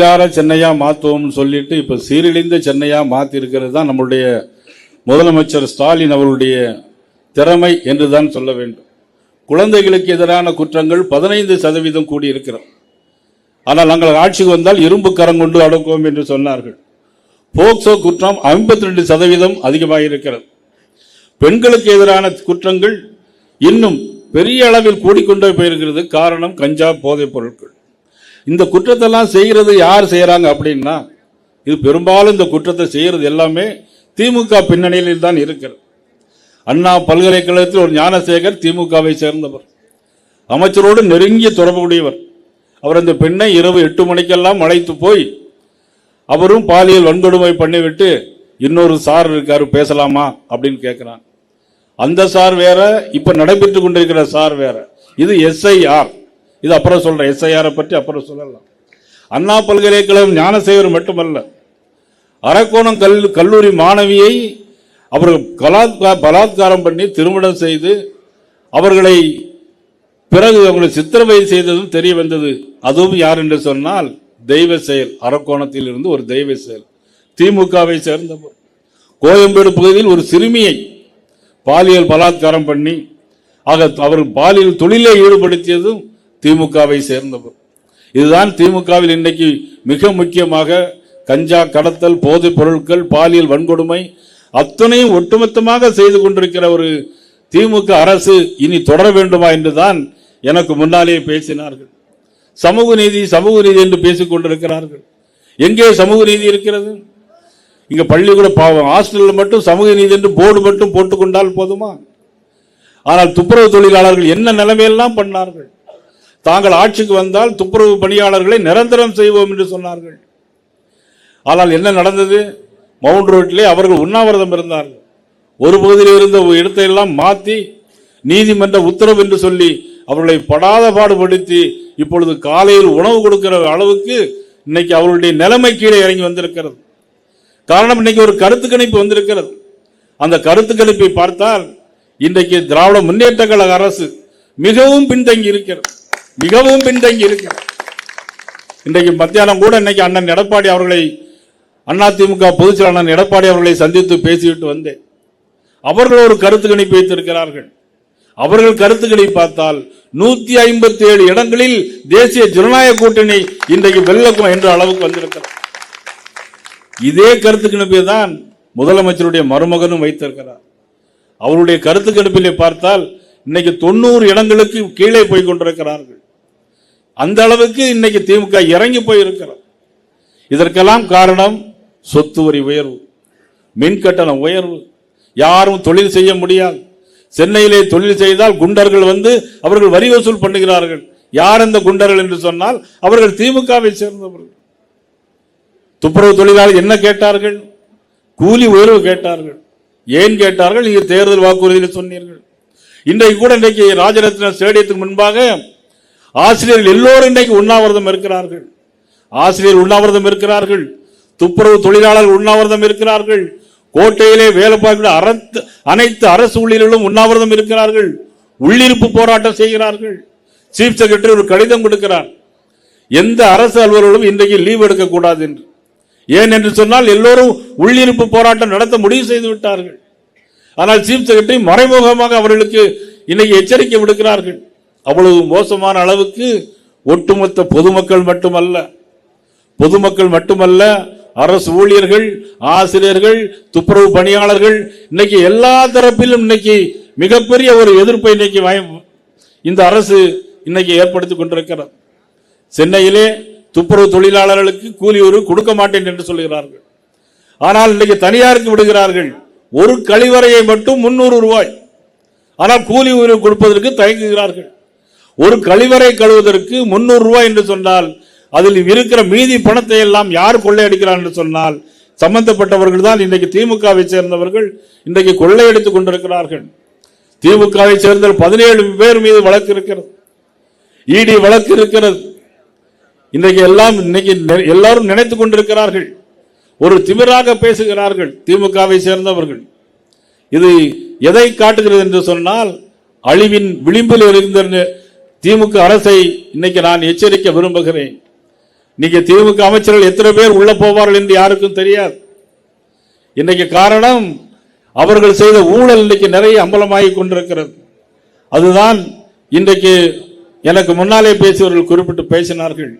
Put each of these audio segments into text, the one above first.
சிங்கார சென்னையா மாத்துவோம்னு சொல்லிட்டு இப்ப சீரழிந்த சென்னையா மாத்தி இருக்கிறது தான் நம்மளுடைய முதலமைச்சர் ஸ்டாலின் அவருடைய திறமை என்றுதான் சொல்ல வேண்டும். குழந்தைகளுக்கு எதிரான குற்றங்கள் 15% கூடியிருக்கிறோம். ஆனால் நாங்கள் ஆட்சிக்கு வந்தால் இரும்பு கரம் கொண்டு அடக்குவோம் என்று சொன்னார்கள். போக்சோ குற்றம் 52% அதிகமாக இருக்கிறது. பெண்களுக்கு எதிரான குற்றங்கள் இன்னும் பெரிய அளவில் கூடிக்கொண்டே போயிருக்கிறது. காரணம் கஞ்சா போதைப் பொருட்கள். இந்த குற்றத்தெல்லாம் செய்கிறது யார் செய்யறாங்க அப்படின்னா, இது பெரும்பாலும் இந்த குற்றத்தை செய்யறது எல்லாமே திமுக பின்னணியில் தான் இருக்கிறது. அண்ணா பல்கலைக்கழகத்தில் ஒரு ஞானசேகர் திமுகவை சேர்ந்தவர், அமைச்சரோடு நெருங்கிய தொடர்புடையவர். அவர் அந்த பெண்ணை இரவு 8 மணிக்கெல்லாம் அழைத்து போய் அவரும் பாலியல் வன்கொடுமை பண்ணிவிட்டு இன்னொரு சார் இருக்காரு பேசலாமா அப்படின்னு கேட்கிறான். அந்த சார் வேற, இப்ப நடைபெற்றுக் கொண்டிருக்கிற சார் வேற. இது எஸ்ஐஆர். இது அப்புறம் சொல்றேன், எஸ்ஐஆரை பற்றி அப்புறம் சொல்லலாம். அண்ணா பல்கலைக்கழகம் ஞானசேகர் மட்டுமல்ல, அரக்கோணம் கல்லூரி மாணவியை அவர் பலாத்காரம் பண்ணி திருமணம் செய்து அவர்களை பிறகு அவர்களை சித்திரவதை செய்ததும் தெரிய வந்தது. அதுவும் யார் என்று சொன்னால் தெய்வ செயல். அரக்கோணத்தில் இருந்து ஒரு தெய்வ செயல், திமுகவை சேர்ந்தவர். கோயம்பேடு பகுதியில் ஒரு சிறுமியை பாலியல் பலாத்காரம் பண்ணி அவர் பாலியல் தொழிலை ஈடுபடுத்தியதும் திமுகவை சேர்ந்தவர். இதுதான் திமுகவில் இன்னைக்கு மிக முக்கியமாக கஞ்சா கடத்தல், போதைப் பொருட்கள், பாலியல் வன்கொடுமை அத்தனையும் ஒட்டுமொத்தமாக செய்து கொண்டிருக்கிற ஒரு திமுக அரசு இனி தொடர வேண்டுமா என்றுதான் எனக்கு முன்னாலேயே பேசினார்கள். சமூக நீதி சமூக நீதி என்று பேசிக் கொண்டிருக்கிறார்கள். எங்கே சமூக நீதி இருக்கிறது? இங்க பள்ளிக்கூட ஹாஸ்டலில் மட்டும் சமூக நீதி என்று போர்டு மட்டும் போட்டுக்கொண்டால் போதுமா? ஆனால் துப்புரவு தொழிலாளர்கள் என்ன நிலைமையெல்லாம் பண்ணார்கள். தாங்கள் ஆட்சிக்கு வந்தால் துப்புரவு பணியாளர்களை நிரந்தரம் செய்வோம் என்று சொன்னார்கள். ஆனால் என்ன நடந்தது? மவுண்ட் ரோட்டிலே அவர்கள் உண்ணாவிரதம் இருந்தார்கள். ஒரு பகுதியில் இருந்த இடத்தை எல்லாம் மாற்றி நீதிமன்ற உத்தரவு என்று சொல்லி அவர்களை படாத பாடுபடுத்தி இப்பொழுது காலையில் உணவு கொடுக்கிற அளவுக்கு இன்னைக்கு அவர்களுடைய நிலைமை கீழே இறங்கி வந்திருக்கிறது. காரணம், இன்னைக்கு ஒரு கருத்து கணிப்பு வந்திருக்கிறது. அந்த கருத்து கணிப்பை பார்த்தால் இன்றைக்கு திராவிட முன்னேற்ற கழக அரசு மிகவும் பின்தங்கி இருக்கிறது, மிகவும் பின்தங்கி இருக்கிறது. இன்றைக்கு மத்தியானம் கூட இன்னைக்கு அண்ணன் எடப்பாடி அவர்களை, அதிமுக பொதுச் செயலாளர் அண்ணன் எடப்பாடி அவர்களை சந்தித்து பேசிவிட்டு வந்தேன். அவர்கள் ஒரு கருத்து கணிப்பு வைத்திருக்கிறார்கள். அவர்கள் கருத்து கணிப்பு பார்த்தால் 157 இடங்களில் தேசிய ஜனநாயக கூட்டணி இன்றைக்கு வெல்லக்கும் என்ற அளவுக்கு வந்திருக்கிறார். இதே கருத்து கணிப்பை தான் முதலமைச்சருடைய மருமகனும் வைத்திருக்கிறார். அவருடைய கருத்து கணிப்பிலே பார்த்தால் இன்னைக்கு 90 இடங்களுக்கு கீழே போய் கொண்டிருக்கிறார்கள். அந்த அளவுக்கு இன்னைக்கு திமுக இறங்கி போயிருக்கிறார். இதற்கெல்லாம் காரணம் சொத்து வரி உயர்வு, மின் கட்டண உயர்வு. யாரும் தொழில் செய்ய முடியாது. சென்னையிலே தொழில் செய்தால் குண்டர்கள் வந்து அவர்கள் வரி வசூல் பண்ணுகிறார்கள். யார் அந்த குண்டர்கள் என்று சொன்னால் அவர்கள் திமுகவை சேர்ந்தவர்கள். துப்புரவு தொழிலாளர் என்ன கேட்டார்கள்? கூலி உயர்வு கேட்டார்கள். ஏன் கேட்டார்கள்? நீங்க தேர்தல் வாக்குறுதியில் சொன்னீர்கள். இன்றைக்கு கூட இன்றைக்கு ராஜரத்ன ஸ்டேடியத்துக்கு முன்பாக ஆசிரியர்கள் எல்லோரும் இன்றைக்கு உண்ணாவிரதம் இருக்கிறார்கள். ஆசிரியர் உண்ணாவிரதம் இருக்கிறார்கள், துப்புரவு தொழிலாளர்கள் உண்ணாவிரதம் இருக்கிறார்கள், கோட்டையிலே வேலை பார்க்கிற அனைத்து அரசு ஊழியர்களும் உண்ணாவிரதம் இருக்கிறார்கள், உள்ளிருப்பு போராட்டம் செய்கிறார்கள். சீஃப் செக்ரட்டரி ஒரு கடிதம் கொடுக்கிறார், எந்த அரசு அலுவலர்களும் இன்றைக்கு லீவ் எடுக்கக்கூடாது என்று. ஏன் என்று சொன்னால் எல்லோரும் உள்ளிருப்பு போராட்டம் நடத்த முடிவு செய்து விட்டார்கள். ஆனால் சீஃப் செக்ரட்டரி மறைமுகமாக அவர்களுக்கு இன்னைக்கு எச்சரிக்கை விடுக்கிறார்கள். அவ்வளவு மோசமான அளவுக்கு ஒட்டுமொத்த பொதுமக்கள் மட்டுமல்ல, அரசு ஊழியர்கள், ஆசிரியர்கள், துப்புரவு பணியாளர்கள், இன்னைக்கு எல்லா தரப்பிலும் இன்னைக்கு மிகப்பெரிய ஒரு எதிர்ப்பை இன்னைக்கு இந்த அரசு இன்னைக்கு ஏற்படுத்திக் கொண்டிருக்கிறது. சென்னையிலே துப்புரவு தொழிலாளர்களுக்கு கூலி உயர்வு கொடுக்க மாட்டேன் என்று சொல்கிறார்கள். ஆனால் இன்னைக்கு தனியாருக்கு விடுகிறார்கள். ஒரு கழிவறையை மட்டும் 300 ரூபாய். ஆனால் கூலி உயர்வு கொடுப்பதற்கு தயங்குகிறார்கள். ஒரு கழிவறை கழுவதற்கு 300 ரூபாய் என்று சொன்னால் அதில் இருக்கிற மீதி பணத்தை எல்லாம் யார் கொள்ளையடிக்கிறார் என்று சொன்னால் சம்பந்தப்பட்டவர்கள் தான். இன்றைக்கு திமுகவை சேர்ந்தவர்கள் இன்றைக்கு கொள்ளையடித்துக் கொண்டிருக்கிறார்கள். திமுகவை சேர்ந்த 17 பேர் மீது வழக்கு இருக்கிறது, இடி வழக்கு இருக்கிறது. இன்றைக்கு எல்லாரும் நினைத்துக் கொண்டிருக்கிறார்கள், ஒரு திமிராக பேசுகிறார்கள் திமுகவை சேர்ந்தவர்கள். இது எதை காட்டுகிறது என்று சொன்னால் அழிவின் விளிம்பில் இருந்த திமுக அரசை இன்னைக்கு நான் எச்சரிக்க விரும்புகிறேன். இன்னைக்கு திமுக அமைச்சர்கள் எத்தனை பேர் உள்ள போவார்கள் என்று யாருக்கும் தெரியாது. இன்னைக்கு காரணம் அவர்கள் செய்த ஊழல் இன்னைக்கு நிறைய அம்பலமாகி கொண்டிருக்கிறது. அதுதான் இன்றைக்கு எனக்கு முன்னாலே பேசியவர்கள் குறிப்பிட்டு பேசினார்கள்.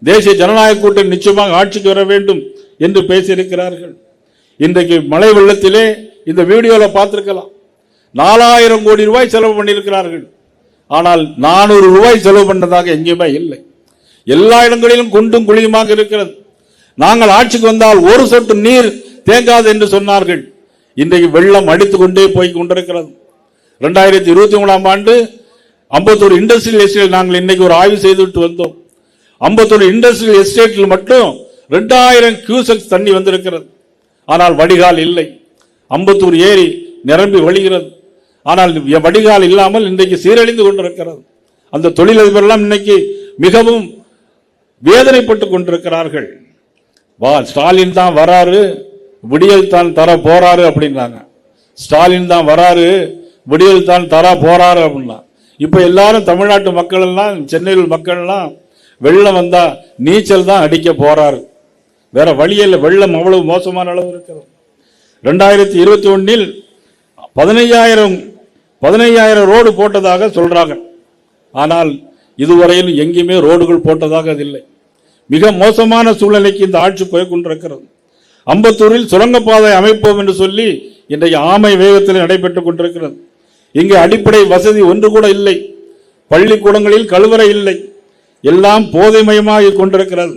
தேசிய ஜனநாயக கூட்டணி நிச்சயமாக ஆட்சிக்கு வர வேண்டும் என்று பேசியிருக்கிறார்கள். இன்றைக்கு மழை வெள்ளத்திலே இந்த வீடியோவில் பார்த்திருக்கலாம், 4000 கோடி ரூபாய் செலவு பண்ணியிருக்கிறார்கள். ஆனால் 400 ரூபாய் செலவு பண்ணதாக எங்கேயுமே இல்லை. எல்லா இடங்களிலும் குண்டும் குழியுமாக இருக்கிறது. நாங்கள் ஆட்சிக்கு வந்தால் ஒரு சொட்டு நீர் தேங்காது என்று சொன்னார்கள். இன்றைக்கு வெள்ளம் அடித்துக் கொண்டே போய் கொண்டிருக்கிறது. 2023 ஆண்டு 51 இண்டஸ்ட்ரியல் எஸ்டேட் நாங்கள் இன்னைக்கு ஒரு ஆய்வு செய்துவிட்டு வந்தோம். 51 இண்டஸ்ட்ரியல் எஸ்டேட்டில் மட்டும் 2000 கியூசெக்ஸ் தண்ணி வந்திருக்கிறது. ஆனால் வடிகால் இல்லை. 51 ஏரி நிரம்பி வழிகிறது. ஆனால் வடிகால் இல்லாமல் இன்றைக்கு சீரழிந்து கொண்டிருக்கிறது. அந்த தொழிலதிபர் எல்லாம் இன்னைக்கு மிகவும் வேதனைப்பட்டுக் கொண்டிருக்கிறார்கள். ஸ்டாலின் தான் வராரு, விடியல் தான் தர போறாரு அப்படின்னாங்க. ஸ்டாலின் தான் வராரு, விடியல் தான் தர போறாரு அப்படின்னா. இப்ப எல்லாரும் தமிழ்நாட்டு மக்கள் எல்லாம், சென்னையில் மக்கள் எல்லாம் வெள்ளம் வந்தா நீச்சல் தான் அடிக்க போறாரு. வேற வழியில் வெள்ளம் அவ்வளவு மோசமான அளவு இருக்கிறது. 2021 15,000 ரோடு போட்டதாக சொல்றாங்க. ஆனால் இதுவரையில் எங்கேயுமே ரோடுகள் போட்டதாக இல்லை. மிக மோசமான சூழ்நிலைக்கு இந்த ஆட்சி போய் கொண்டிருக்கிறது. அம்பத்தூரில் சுரங்கப்பாதை அமைப்போம் என்று சொல்லி இன்றைக்கு ஆமை வேகத்தில் நடைபெற்றுக் கொண்டிருக்கிறது. இங்கு அடிப்படை வசதி ஒன்று கூட இல்லை. பள்ளிக்கூடங்களில் கழிவறை இல்லை. எல்லாம் போதைமயமாகிக் கொண்டிருக்கிறது.